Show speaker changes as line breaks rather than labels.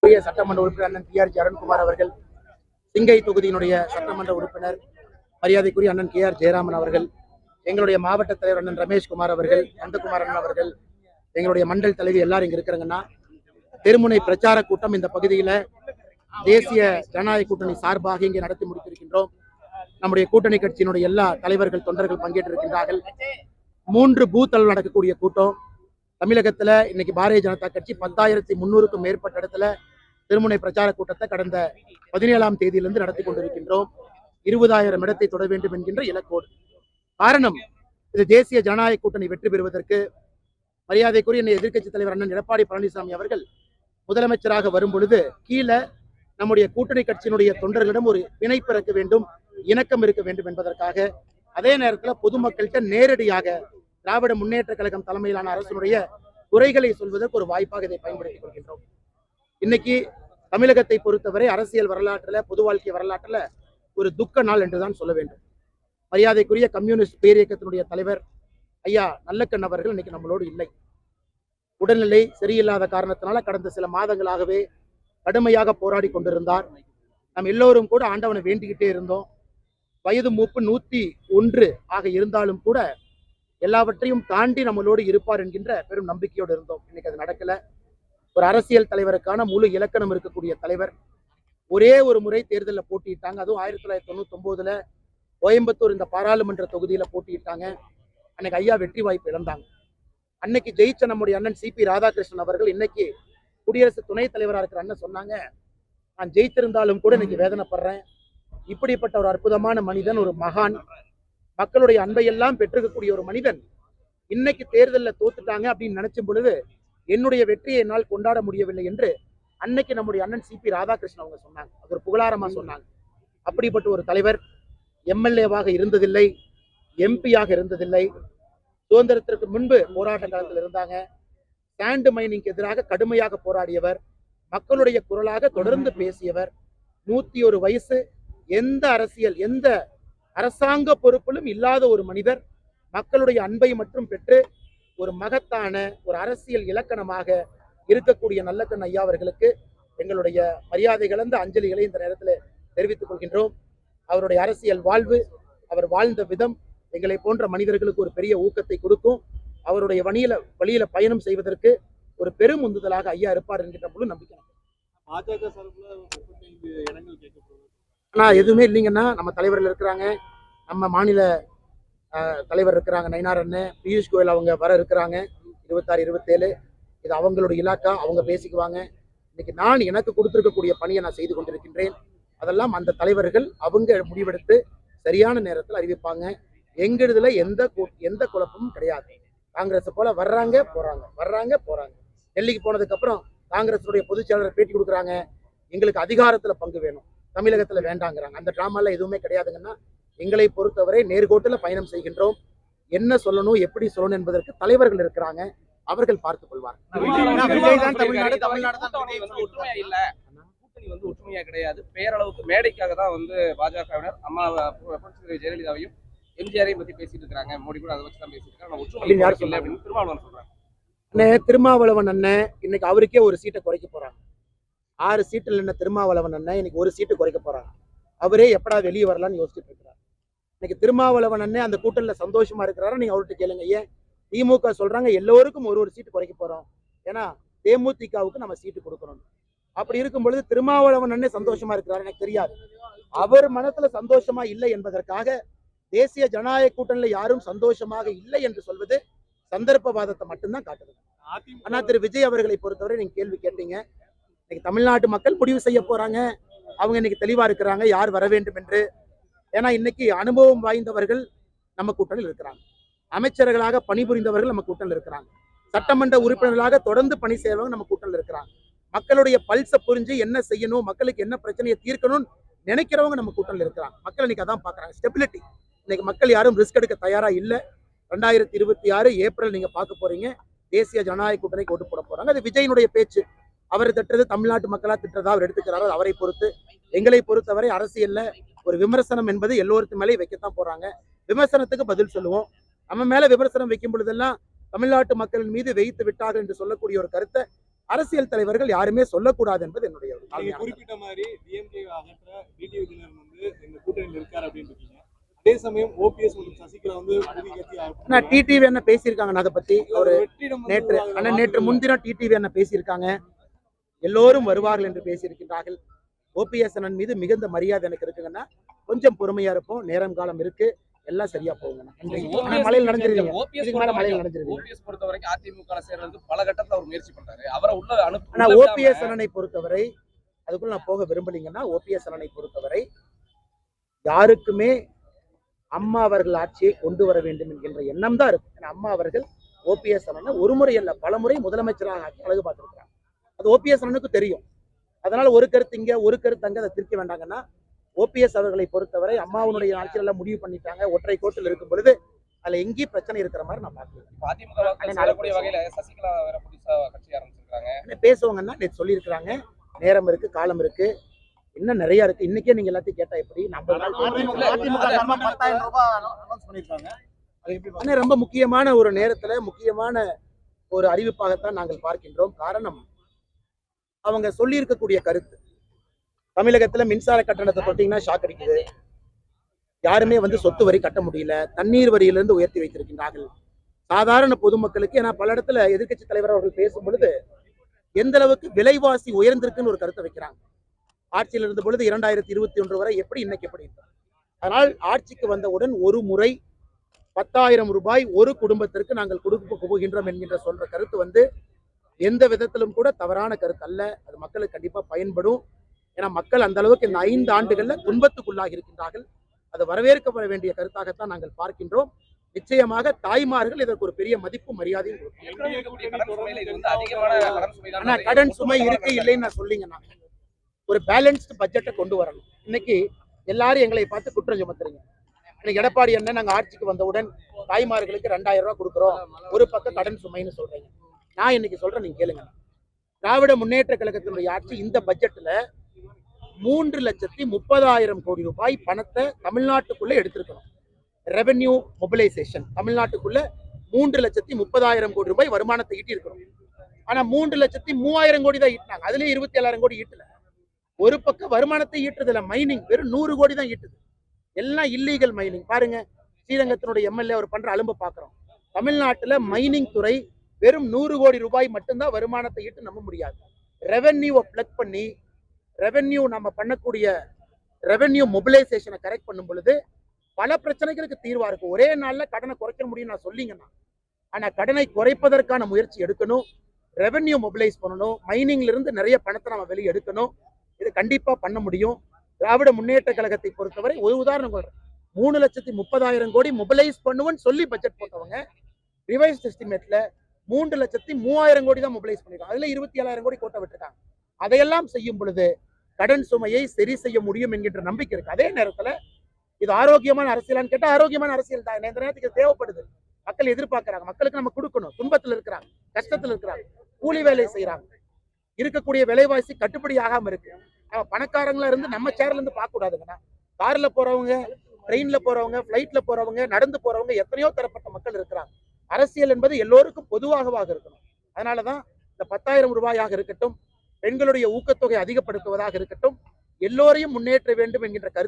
மரியாதைக்குரிய சட்டமன்ற உறுப்பினர் அண்ணன் TR அருண்குமார் அவர்கள், சிங்கை தொகுதியினுடைய சட்டமன்ற உறுப்பினர் மரியாதைக்குரிய அண்ணன் KR ஜெயராமன் அவர்கள், எங்களுடைய மாவட்ட தலைவர் அண்ணன் ரமேஷ்குமார் அவர்கள், நந்தகுமார் அண்ணன் அவர்கள், எங்களுடைய மண்டல் தலைவி எல்லாரும் இங்க இருக்கிறாங்கன்னா, தெருமுனை பிரச்சார கூட்டம் இந்த பகுதியில தேசிய ஜனநாயக கூட்டணி சார்பாக இங்கே நடத்தி முடித்திருக்கின்றோம். நம்முடைய கூட்டணி கட்சியினுடைய எல்லா தலைவர்கள் தொண்டர்கள் பங்கேற்றிருக்கின்றார்கள். 3 பூத் அளவில் நடக்கக்கூடிய கூட்டம். தமிழகத்துல இன்னைக்கு பாரதிய ஜனதா கட்சி 10,300க்கும் மேற்பட்ட இடத்துல திருமுனை பிரச்சார கூட்டத்தை கடந்த 17ஆம் தேதியிலிருந்து நடத்தி கொண்டிருக்கின்றோம். 20,000 இடத்தை தொட வேண்டும் என்கின்ற இலக்கோடு. காரணம், இது தேசிய ஜனநாயக கூட்டணி வெற்றி பெறுவதற்கு மரியாதைக்குரிய எதிர்க்கட்சி தலைவர் அண்ணன் எடப்பாடி பழனிசாமி அவர்கள் முதலமைச்சராக வரும் பொழுது கீழே நம்முடைய கூட்டணி கட்சியினுடைய தொண்டர்களிடம் ஒரு பிணைப்பு இருக்க வேண்டும், இணக்கம் இருக்க வேண்டும் என்பதற்காக, அதே நேரத்தில் பொதுமக்கள்கிட்ட நேரடியாக திராவிட முன்னேற்ற கழகம் தலைமையிலான அரசுடைய குறைகளை சொல்வதற்கு ஒரு வாய்ப்பாக இதை பயன்படுத்திக் கொள்கின்றோம். இன்னைக்கு தமிழகத்தை பொறுத்தவரை அரசியல் வரலாற்றுல, பொது வாழ்க்கை வரலாற்றுல ஒரு துக்க நாள் என்றுதான் சொல்ல வேண்டும். மரியாதைக்குரிய கம்யூனிஸ்ட் பேரியக்கத்தினுடைய தலைவர் ஐயா நல்லக்கண் அவர்கள் இன்னைக்கு நம்மளோடு இல்லை. உடல்நிலை சரியில்லாத காரணத்தினால கடந்த சில மாதங்களாகவே கடுமையாக போராடி கொண்டிருந்தார். நாம் எல்லோரும் கூட ஆண்டவனை வேண்டிக்கிட்டே இருந்தோம். வயது மூப்பு 101 ஆக இருந்தாலும் கூட எல்லாவற்றையும் தாண்டி நம்மளோடு இருப்பார் என்கின்ற பெரும் நம்பிக்கையோடு இருந்தோம். இன்னைக்கு அது நடக்கல. ஒரு அரசியல் தலைவருக்கான முழு இலக்கணம் இருக்கக்கூடிய தலைவர் ஒரே ஒரு முறை தேர்தலில் போட்டியிட்டாங்க. அதுவும் 1999ல் கோயம்புத்தூர் இந்த பாராளுமன்ற தொகுதியில போட்டியிட்டாங்க. அன்னைக்கு ஐயா வெற்றி வாய்ப்பு இழந்தாங்க. அன்னைக்கு ஜெயிச்ச நம்முடைய அண்ணன் CP ராதாகிருஷ்ணன் அவர்கள் இன்னைக்கு குடியரசு துணைத் தலைவராக இருக்கிற அண்ணன் சொன்னாங்க, நான் ஜெயித்திருந்தாலும் கூட இன்னைக்கு வேதனைப்படுறேன். இப்படிப்பட்ட ஒரு அற்புதமான மனிதன், ஒரு மகான், மக்களுடைய அன்பையெல்லாம் பெற்றிருக்கக்கூடிய ஒரு மனிதன் இன்னைக்கு தேர்தலில் தோத்துட்டாங்க அப்படின்னு நினைச்சும் பொழுது என்னுடைய வெற்றியை என்னால் கொண்டாட முடியவில்லை என்று அன்னைக்கு நம்முடைய அண்ணன் CP ராதாகிருஷ்ணன் அவங்க சொன்னாங்க. அது ஒரு புகழாரமா சொன்னாங்க. அப்படிப்பட்ட ஒரு தலைவர் MLA-வாக இருந்ததில்லை, MP-யாக இருந்ததில்லை. சுதந்திரத்திற்கு முன்பு போராட்ட காலத்தில் இருந்தாங்க. சாண்ட் மைனிங்க்கு எதிராக கடுமையாக போராடியவர், மக்களுடைய குரலாக தொடர்ந்து பேசியவர். 101 வயசு, எந்த அரசியல், எந்த அரசாங்க பொறுப்பிலும் இல்லாத ஒரு மனிதர் மக்களுடைய அன்பை மட்டும் பெற்று ஒரு மகத்தான ஒரு அரசியல் இலக்கணமாக இருக்கக்கூடிய நல்லக்கண் ஐயா அவர்களுக்கு எங்களுடைய மரியாதை கலந்த அஞ்சலிகளை இந்த நேரத்தில் தெரிவித்துக் கொள்கின்றோம். அவருடைய அரசியல் வாழ்வு, அவர் வாழ்ந்த விதம் எங்களை போன்ற மனிதர்களுக்கு ஒரு பெரிய ஊக்கத்தை கொடுக்கும். அவருடைய வழியில பயணம் செய்வதற்கு ஒரு பெரும் உந்துதலாக ஐயா இருப்பார் என்கின்ற முழு நம்பிக்கை. ஆனா எதுவுமே இல்லைங்கன்னா, நம்ம தலைவர்கள் இருக்கிறாங்க, நம்ம மாநில தலைவர் இருக்கிறாங்க, நயினார் அண்ணன், பியூஷ் கோயல் அவங்க வர இருக்கிறாங்க 26, 27. இது அவங்களுடைய இலாக்கா, அவங்க பேசிக்குவாங்க. இன்னைக்கு நான் எனக்கு கொடுத்திருக்கக்கூடிய பணியை நான் செய்து கொண்டிருக்கின்றேன். அதெல்லாம் அந்த தலைவர்கள் அவங்க முடிவெடுத்து சரியான நேரத்தில் அறிவிப்பாங்க. எங்கிடுதுல எந்த குழப்பமும் கிடையாது. காங்கிரஸ் போல வர்றாங்க போறாங்க. டெல்லிக்கு போனதுக்கு அப்புறம் காங்கிரஸுடைய பொதுச் செயலாளர் பேட்டி கொடுக்குறாங்க, எங்களுக்கு அதிகாரத்துல பங்கு வேணும், தமிழகத்துல வேண்டாங்கிறாங்க. அந்த டிராமால எதுவுமே கிடையாதுங்கன்னா, எங்களை பொறுத்தவரை நேர்கோட்டில் பயணம் செய்கின்றோம். என்ன சொல்லணும், எப்படி சொல்லணும் என்பதற்கு தலைவர்கள் இருக்கிறாங்க, அவர்கள் பார்த்துக் கொள்வார்.
ஒற்றுமையா கிடையாது, பேரளவுக்கு மேடைக்காக தான் பாஜகவினர் அம்மா ஜெயலலிதாவையும் எம்ஜிஆரையும் பத்தி பேசிட்டு இருக்காங்க. மோடி கூட அதை வச்சு தான் பேசிட்டு இருக்காங்க. திருமாவளவன் சொல்றாங்க.
திருமாவளவன் அண்ணன் இன்னைக்கு அவருக்கே ஒரு சீட்டை குறைக்க போறாங்க. 6 சீட்டில் என்ன திருமாவளவன் அண்ணன் இன்னைக்கு ஒரு சீட்டு குறைக்க போறாங்க. அவரே எப்படா வெளியே வரலான்னு யோசிச்சுட்டு இருக்கிறார். இன்னைக்கு திருமாவளவன் அண்ணன் அந்த கூட்டணியில் சந்தோஷமா இருக்கிறாரா? நீங்க அவர்கிட்ட கேளுங்க. ஏன் திமுக சொல்றாங்க எல்லோருக்கும் ஒரு சீட்டு குறைக்க போறோம், ஏன்னா தேமுதிகவுக்கு நம்ம சீட்டு கொடுக்கணும். அப்படி இருக்கும் பொழுது திருமாவளவன் அண்ணன் சந்தோஷமா இருக்கிறார் எனக்கு தெரியாது. அவர் மனத்துல சந்தோஷமா இல்லை என்பதற்காக தேசிய ஜனநாயக கூட்டணியில் யாரும் சந்தோஷமாக இல்லை என்று சொல்வது சந்தர்ப்பவாதத்தை மட்டும்தான் காட்டுது. ஆனா திரு விஜய் அவர்களை பொறுத்தவரை நீங்க கேள்வி கேட்டீங்க. இன்னைக்கு தமிழ்நாட்டு மக்கள் முடிவு செய்ய போறாங்க. அவங்க இன்னைக்கு தெளிவா இருக்கிறாங்க யார் வர வேண்டும் என்று. ஏன்னா இன்னைக்கு அனுபவம் வாய்ந்தவர்கள் நம்ம கூட்டணியில் இருக்கிறாங்க, அமைச்சர்களாக பணிபுரிந்தவர்கள் நம்ம கூட்டணியில் இருக்கிறாங்க, சட்டமன்ற உறுப்பினர்களாக தொடர்ந்து பணி செய்வங்க நம்ம கூட்டணியில் இருக்கிறாங்க, மக்களுடைய பல்ஸை புரிஞ்சு என்ன செய்யணும், மக்களுக்கு என்ன பிரச்சனையை தீர்க்கணும்னு நினைக்கிறவங்க நம்ம கூட்டணியில் இருக்கிறாங்க. மக்கள் இன்னைக்கு அதான் பாக்குறாங்க, ஸ்டெபிலிட்டி. இன்னைக்கு மக்கள் யாரும் ரிஸ்க் எடுக்க தயாரா இல்லை. 2026 ஏப்ரல் நீங்க பார்க்க போறீங்க, தேசிய ஜனநாயக கூட்டணிக்கு ஓட்டு போட போறாங்க. அது விஜயனுடைய பேச்சு. அவர் திட்டுறது தமிழ்நாட்டு மக்களா திட்டுறதா அவர் எடுத்துக்கிறாரோ அவரை பொறுத்து. எங்களை பொறுத்தவரை அரசியல்ல ஒரு விமர்சனம் என்பது எல்லோருக்கு மேலே வைக்கத்தான் போறாங்க. விமர்சனத்துக்கு பதில் சொல்லுவோம். நம்ம மேல விமர்சனம் வைக்கும் பொழுதெல்லாம் தமிழ்நாட்டு மக்களின் மீது வைத்து விட்டார்கள் என்று சொல்லக்கூடிய ஒரு கருத்தை அரசியல் தலைவர்கள் யாருமே சொல்லக்கூடாது என்பது என்னுடைய ஒரு
நீங்க
தாழ்மையான
குறிப்பிட்ட மாதிரி டிஎம்கே அகற்ற டிடிவி தினகரன் வந்து இந்த கூட்டணியில் இருக்காரு அப்படின்னு இருக்கீங்க. அதே சமயம் ஓபிஎஸ் மற்றும் சசிகலா வந்து புதிய கட்சி
ஆனா டிடிவி என்ன பேசியிருக்காங்க அதை பத்தி ஒரு
வெற்றிடம் வந்து
நேற்று
உருவாகுற
ஆனா நேற்று
வாக்குகள்
முன்தினம் டிடிவி என்ன பேசியிருக்காங்க, எல்லோரும் வருவார்கள் என்று பேசியிருக்கின்றார்கள். ஓபிஎஸ் அண்ணன் மீது மிகுந்த மரியாதை எனக்கு இருக்குங்கன்னா கொஞ்சம் பொறுமையா இருப்போம், நேரம் காலம் இருக்கு, எல்லாம் சரியா போகுங்க. மழையில் நனைஞ்சிருக்கீங்க, இதுக்கு மேல மழையில் நனைஞ்சிருக்கீங்க.
ஓபிஎஸ் பொறுத்த வரைக்கும் அதிமுக சேர்றது பல கட்டத்துல அவர் முயற்சி பண்றாரு. அவரை உள்ள
ஆனா ஓபிஎஸ் அண்ணனை பொறுத்தவரை அதுக்குள்ள நான் போக விரும்பலீங்கன்னா, ஓபிஎஸ் அண்ணனை பொறுத்தவரை யாருக்குமே அம்மா அவர்கள் ஆட்சியை கொண்டு வர வேண்டும் என்கின்ற எண்ணம் தான் இருக்கு. ஏன்னா அம்மா அவர்கள் ஓபிஎஸ் அண்ணனை ஒரு முறை அல்ல பல முறை முதலமைச்சராக ஆக்கி அழகு பார்த்திருக்கிறாங்க. அது ஓபிஎஸ் அண்ணனுக்கு தெரியும். அதனால ஒரு கருத்து இங்க ஒரு கருத்து அங்க அதை திருக்க வேண்டாங்கன்னா, ஓபிஎஸ் அவர்களை பொறுத்தவரை அம்மாவுடைய ஆட்சியில் எல்லாம் முடிவு பண்ணிட்டாங்க. ஒற்றை கோட்டில் இருக்கும் பொழுது அதுல எங்கேயும் பிரச்சனை இருக்கிற மாதிரி நான் பார்க்கிறேன்.
அதிமுக வாக்குகள் சேரக்கூடிய வகையில சசிகலா வேற புதுசா கட்சி ஆரம்பிச்சிருக்காங்க.
பேசுவாங்கன்னா நேற்று சொல்லியிருக்கிறாங்க, நேரம் இருக்கு, காலம் இருக்கு, இன்னும் நிறைய இருக்கு. இன்னைக்கே நீங்க எல்லாத்தையும் கேட்டா எப்படி ஆனா ரொம்ப முக்கியமான ஒரு நேரத்துல முக்கியமான ஒரு அறிவிப்பாகத்தான் நாங்கள் பார்க்கின்றோம். காரணம், அவங்க சொல்லி இருக்கக்கூடிய கருத்து, தமிழகத்துல மின்சார கட்டணத்தை தொட்டீங்கன்னா ஷாக் அடிக்குது, யாருமே சொத்து வரி கட்ட முடியல, தண்ணீர் வரியிலிருந்து உயர்த்தி வைத்திருக்கின்றார்கள் சாதாரண பொதுமக்களுக்கு. ஏன்னா பல இடத்துல எதிர்க்கட்சி தலைவர் அவர்கள் பேசும் பொழுது எந்த அளவுக்கு விலைவாசி உயர்ந்திருக்குன்னு ஒரு கருத்தை வைக்கிறாங்க. ஆட்சியில் இருந்த பொழுது 2021 வரை எப்படி, இன்னைக்கு எப்படி. அதனால் ஆட்சிக்கு வந்தவுடன் ஒரு முறை 10,000 ரூபாய் ஒரு குடும்பத்திற்கு நாங்கள் கொடுக்க போகின்றோம் என்கின்ற சொல்ற கருத்து எந்த விதத்திலும் கூட தவறான கருத்து அல்ல. அது மக்களுக்கு கண்டிப்பா பயன்படும். ஏன்னா மக்கள் அந்த அளவுக்கு இந்த 5 ஆண்டுகள்ல துன்பத்துக்குள்ளாகி இருக்கின்றார்கள். அது வரவேற்கப்பட வேண்டிய கருத்தாகத்தான் நாங்கள் பார்க்கின்றோம். நிச்சயமாக தாய்மார்கள் இதற்கு ஒரு பெரிய மதிப்பு மரியாதையும் ஆனா கடன் சுமை இருக்கு இல்லைன்னு நான் சொல்லிங்கன்னா, ஒரு பேலன்ஸ்டு பட்ஜெட்டை கொண்டு வரணும். இன்னைக்கு எல்லாரும் எங்களை பார்த்து குற்றம் சுமத்துறீங்க. இன்னைக்கு எடப்பாடி என்ன நாங்க ஆட்சிக்கு வந்தவுடன் தாய்மார்களுக்கு 2,000 ரூபாய் கொடுக்குறோம், ஒரு பக்கம் கடன் சுமைன்னு சொல்றீங்க. நான் இன்னைக்கு சொல்றேன், நீங்க கேளுங்க. திராவிட முன்னேற்ற கழகத்தினுடைய ஆட்சி இந்த பட்ஜெட்ல 3,30,000 கோடி ரூபாய் பணத்தை தமிழ்நாட்டுக்குள்ள எடுத்திருக்கணும். ரெவென்யூ மொபிலைசேஷன் தமிழ்நாட்டுக்குள்ள 3,30,000 கோடி ரூபாய் வருமானத்தை ஈட்டி இருக்கணும். ஆனா 3,03,000 கோடி தான் ஈட்டினாங்க. அதுலயே 27,000 கோடி ஈட்டல. ஒரு பக்கம் வருமானத்தை ஈட்டுறதுல மைனிங் வெறும் 100 கோடி தான் ஈட்டுது. எல்லாம் இல்லீகல் மைனிங். பாருங்க, ஸ்ரீரங்கத்தினுடைய எம்எல்ஏ அவர் பண்ற அலும்பு பாக்குறோம். தமிழ்நாட்டுல மைனிங் துறை வெறும் 100 கோடி ரூபாய் மட்டும்தான் வருமானத்தை ஈட்டு நம்ப முடியாது. ரெவென்யூவை பிளக் பண்ணி ரெவென்யூ நம்ம பண்ணக்கூடிய ரெவென்யூ மொபிலைசேஷனை கரெக்ட் பண்ணும் பொழுது பல பிரச்சனைகளுக்கு தீர்வா இருக்கும். ஒரே நாள்ல கடனை குறைக்க முடியும் நான் சொல்லிங்கன்னா, ஆனா கடனை குறைப்பதற்கான முயற்சி எடுக்கணும். ரெவென்யூ மொபிலைஸ் பண்ணணும். மைனிங்ல இருந்து நிறைய பணத்தை நம்ம வெளியே எடுக்கணும். இது கண்டிப்பா பண்ண முடியும். திராவிட முன்னேற்ற கழகத்தை பொறுத்தவரை ஒரு உதாரணம் சொல்றேன். 3,30,000 கோடி மொபிலைஸ் பண்ணுவோன்னு சொல்லி பட்ஜெட் போட்டவங்க ரிவைஸ் எஸ்டிமேட்ல 3,03,000 கோடி தான் மொபிலைஸ் பண்ணிருக்காங்க. அதுல 27,000 கோடி கோட்டை விட்டுருக்காங்க. அதையெல்லாம் செய்யும் பொழுது கடன் சுமையை சரி செய்ய முடியும் என்கின்ற நம்பிக்கை இருக்கு. அதே நேரத்துல இது ஆரோக்கியமான அரசியலான்னு கேட்டா ஆரோக்கியமான அரசியல் தான். இந்த நேரத்துக்கு தேவைப்படுது. மக்கள் எதிர்பார்க்கிறாங்க. மக்களுக்கு நம்ம கொடுக்கணும். துன்பத்தில் இருக்கிறாங்க, கஷ்டத்தில் இருக்கிறாங்க, கூலி வேலை செய்யறாங்க, இருக்கக்கூடிய விலைவாசி கட்டுப்படி ஆகாம இருக்கு. நம்ம பணக்காரங்களா இருந்து நம்ம சேர்ல இருந்து பார்க்க கூடாதுங்கண்ணா. கார்ல போறவங்க, ட்ரெயின்ல போறவங்க, பிளைட்ல போறவங்க, நடந்து போறவங்க, எத்தனையோ தரப்பட்ட மக்கள் இருக்கிறாங்க. அரசியல் என்பது எல்லோருக்கும் பொதுவாகவாக இருக்கணும். அதனாலதான் இந்த 10,000 ரூபாயாக இருக்கட்டும், பெண்களுடைய ஊக்கத்தொகை அதிகப்படுத்துவதாக இருக்கட்டும், எல்லோரையும் முன்னேற்ற வேண்டும் என்கின்ற கருத்து